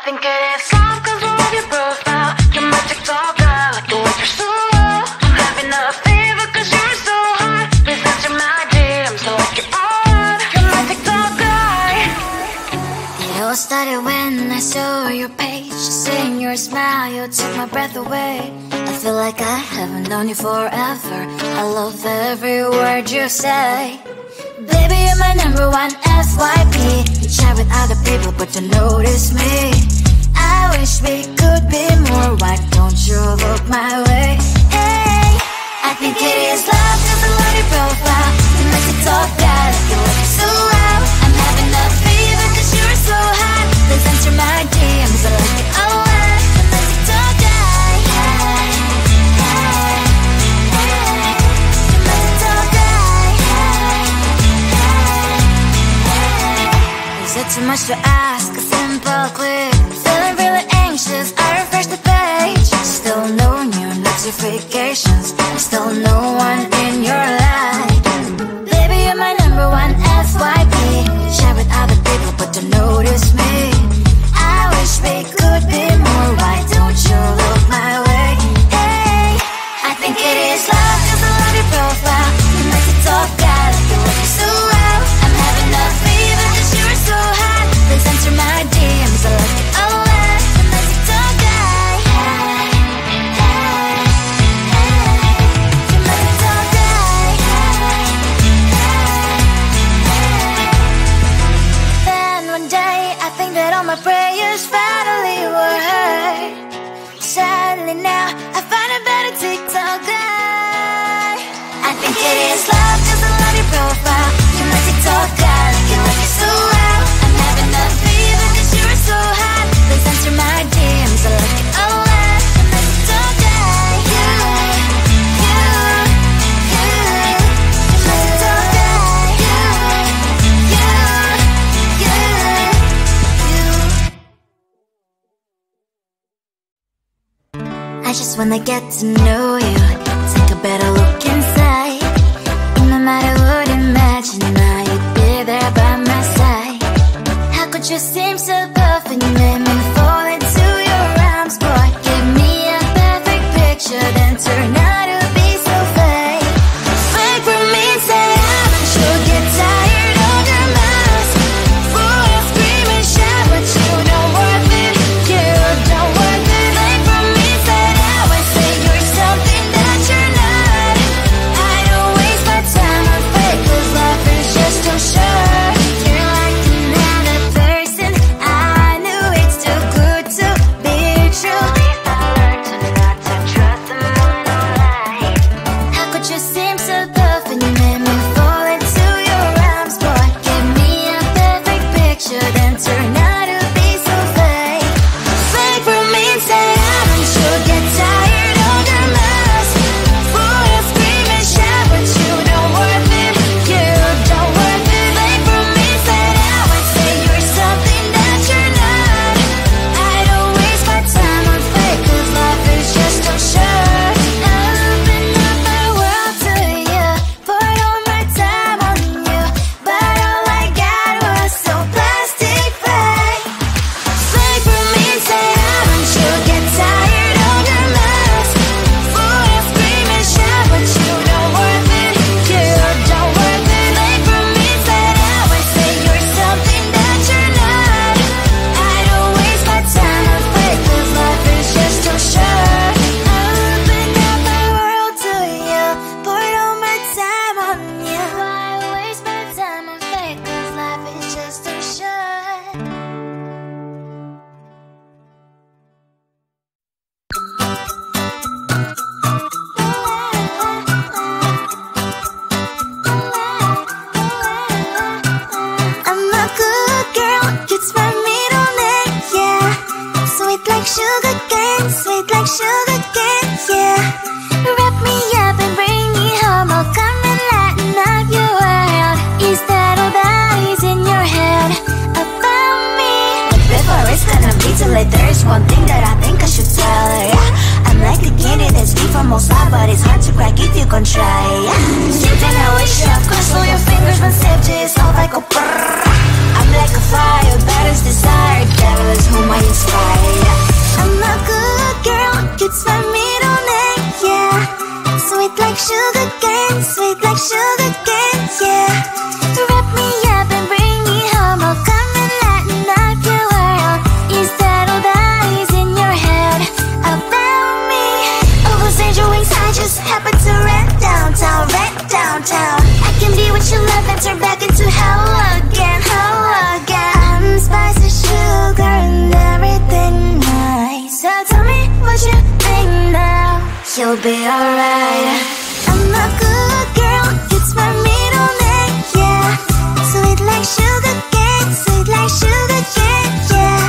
think it is soft cause I love your profile. You're my TikTok guy, like the way you're so low. I'm having a fever cause you're so hot. Please answer my DMs, I like you're on. You're my TikTok guy. It all started when I saw your page. Seeing your smile, you took my breath away. I feel like I haven't known you forever. I love every word you say. Baby, you're my number one FYP. You chat with other people but you notice me. I wish we could be more. Why don't you look my way? Hey, I think it is love cause I love your profile. You make it talk bad, you look so loud. I'm having a fever cause you're so hot. Please answer my DMs, I like it a lot. You make it talk guy. Hey, hey, hey. You make it talk guy. Is it too much to ask? A simple click. Feeling really anxious, I refresh the page. Still no new notifications. Still no one in your life. Baby, you're my number one FYP. Share with other people but don't notice me. I wish we could be more. Why don't you look my way? Hey, I think it is love cause I love your profile. You make it talk bad, you look so loud. I'm having a fever cause you're so hot. Please answer my DMs, I like it a lot. You make it talk guy. Hey, hey, hey. You make it talk guy. Hey, hey, hey. Then one day I think that all my prayers finally were heard. Sadly now I find a better TikTok guy. I think it is love cause I love your profile. You my TikTok guy, like you like it so loud. I'm having a fever cause you're so hot. Please answer my DMs, I like it a lot. You my TikTok guy. You my TikTok guy. I just wanna get to know you. Take a better look inside. No matter what, imagine now you'd be there by my side. How could you seem so perfect? You made me fall into your arms, boy. Give me a perfect picture, then turn out to be so fake. Fake for me, say I'm sure get tired of your mask. Full of scream and shout, but you don't worth it. You don't worth it. Fake for me, say I would say you're something that you're not. I don't waste my time on fake cause life is just too short. You're like another person. I knew it's too good to be true. I learned to not to trust them on no lie. How could you seem so perfect? You made me fall into your arms, boy. Give me a perfect picture, then turn out to be so fake. Fake for me, say I'm sure get tired of your mask. Full of scream and shout, but you don't worth it. You don't worth it. Fake for me, say I would say you're something that you're not. I don't waste my time on fake cause life is just too short. I open up my world to you, poured all my time on you, but all I got was so plastic fake. Fake for me, say I'm sure get tired of your mask. Full of scream and shout, but you don't worth it. You don't worth it. Fake for me, say I would say you're something that you're not. I don't waste my time on fake cause life is just too short. I opened up my world to you, poured all my time on you. Why waste my time on fake cause life is just too short. I'm a good girl, it's my middle name, yeah. Sweet like sugar cane, sweet like sugar cane, yeah. Wrap me up and bring me home, I'll come and lighten up your world. Is that all that is in your head about me? Before it's gonna be too late, there is one thing that I think I should tell her, yeah. I'm like a candy that's deep from most love, but it's hard to crack if you can try, yeah. Something I wish you have crossed all your fingers when safety is off, I go brrrr. I'm I'm like a fire, baddest desire, devil is whom I inspire. I'm a good girl, it's my middle name, yeah. Sweet like sugar cane, sweet like sugar cane, yeah. Wrap me up and bring me home, I'll come and lighten up your world. You settle that is in your head about me. Oh, those angel wings, I just happen to rent downtown, I can be what you love and turn back into hell again, I'm spicy sugar and everything nice. So tell me what you think now, you'll be alright. I'm a good girl, it's my middle name, yeah. Sweet like sugar cane, sweet like sugar cane, yeah.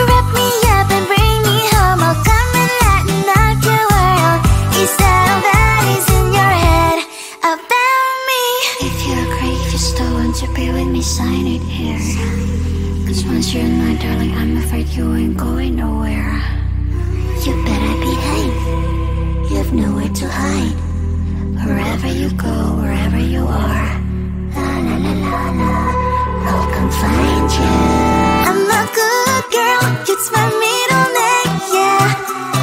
Wrap me up and bring me home, I'll come and lighten up your world. Is that all that is in your head about me? If you're crazy, just don't want to be with me, sign it here. Cause once you're in my darling, I'm afraid you ain't going nowhere. You better behave, you have nowhere to hide. Wherever you go, wherever you are, la la la la la, I'll come find you. I'm a good girl, it's my middle name, yeah.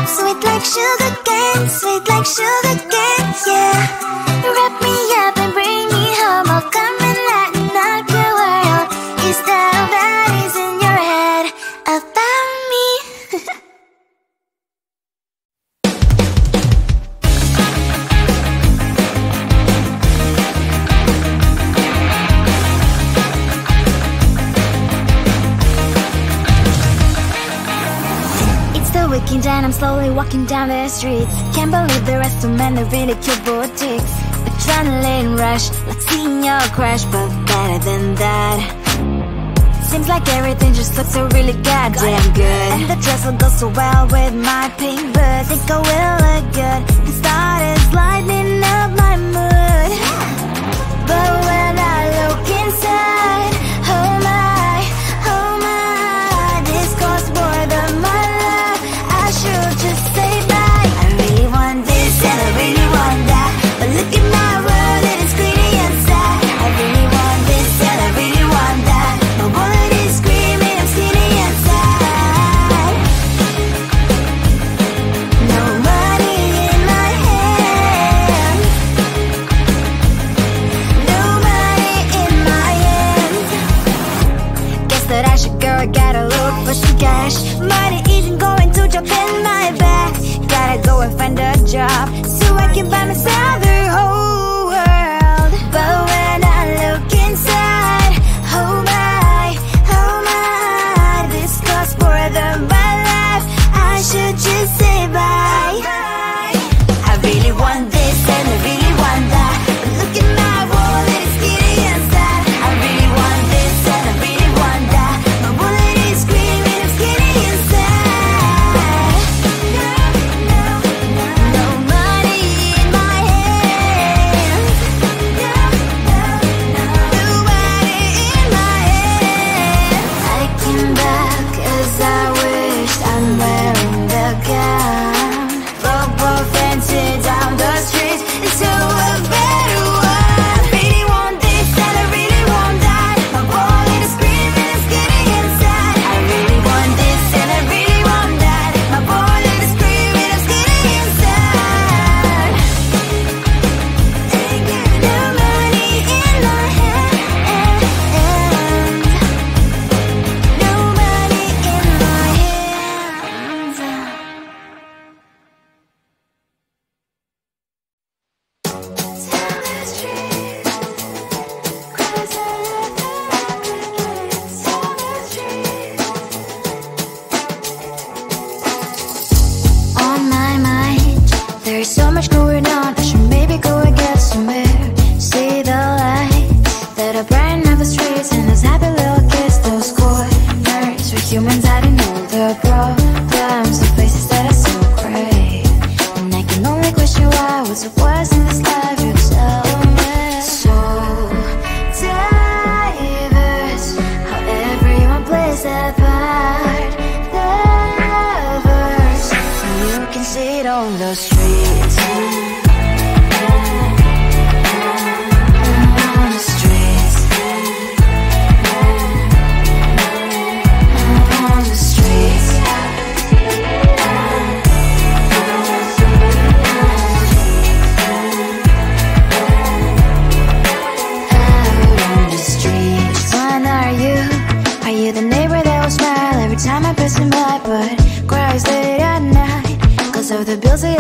Sweet like sugar cane, sweet like sugar cane, yeah. Wrap me up and bring me home, I'll come and lighten up your world. Is that all that is in your head about me? Weekend and I'm slowly walking down the streets. Can't believe the rest of men are really cute boutiques. Adrenaline rush, like seeing your crush, but better than that. Seems like everything just looks so really goddamn good. And the dress will go so well with my pink boots. Think I will look good, the start is lighting up my mood. But when I look inside, oh my, this costs more than my love. I should just say bye. I really want this and I really want that, but look at my world, it is pretty inside. I really want this and I really want that. My wallet is screaming, I'm skinny inside. No money in my head.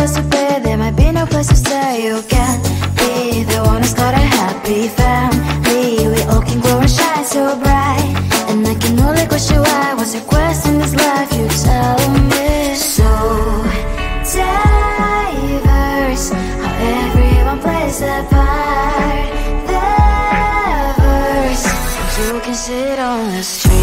bills to pay, there might be no place to stay. You can be the one who's got a happy family. We all can glow and shine so bright, and I can only question why. What's your quest in this life? You tell me. So diverse, how everyone plays their part. Diverse, you can sit on the street.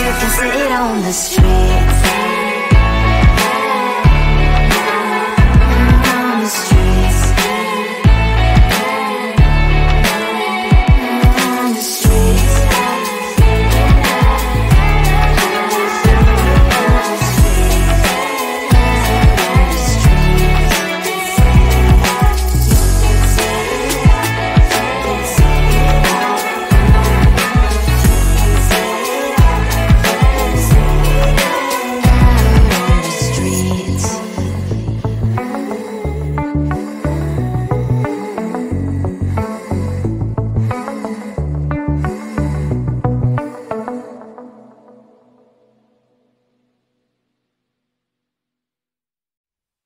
You can sit on the streets. On the streets. On the streets.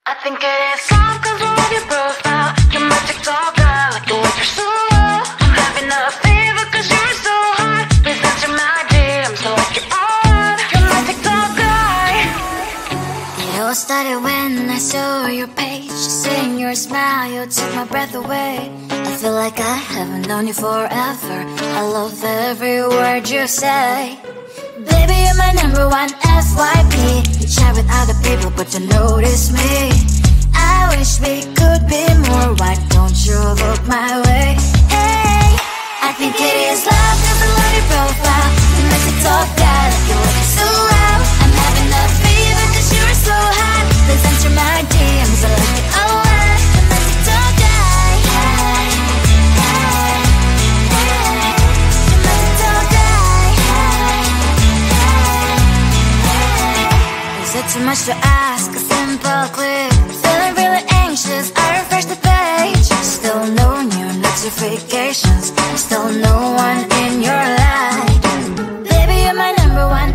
I think it is all 'cause of your profile. You're my TikTok guy, like the way you're so low. I'm having a fever 'cause you're so hot. Please answer my DMs, so like you're on. You're my TikTok guy. It all started when I saw your page. Seeing your smile, you took my breath away. I feel like I haven't known you forever. I love every word you say. Baby, you're my number one FYP. You chat with other people, but you notice me. I wish we could be more. Why don't you look my way? Hey, I think it is love 'cause I love your profile. You make me talk guy, like you're looking so loud. I'm having a fever 'cause you're so hot. Please answer my DMs, I like it a lot. I'm a TikTok guy. Hey, hey, hey. I'm a TikTok guy. Is it too much to ask? A simple clip. Feeling really anxious, I refresh the page. Still no new notifications. Still no one in your life. Baby, you're my number one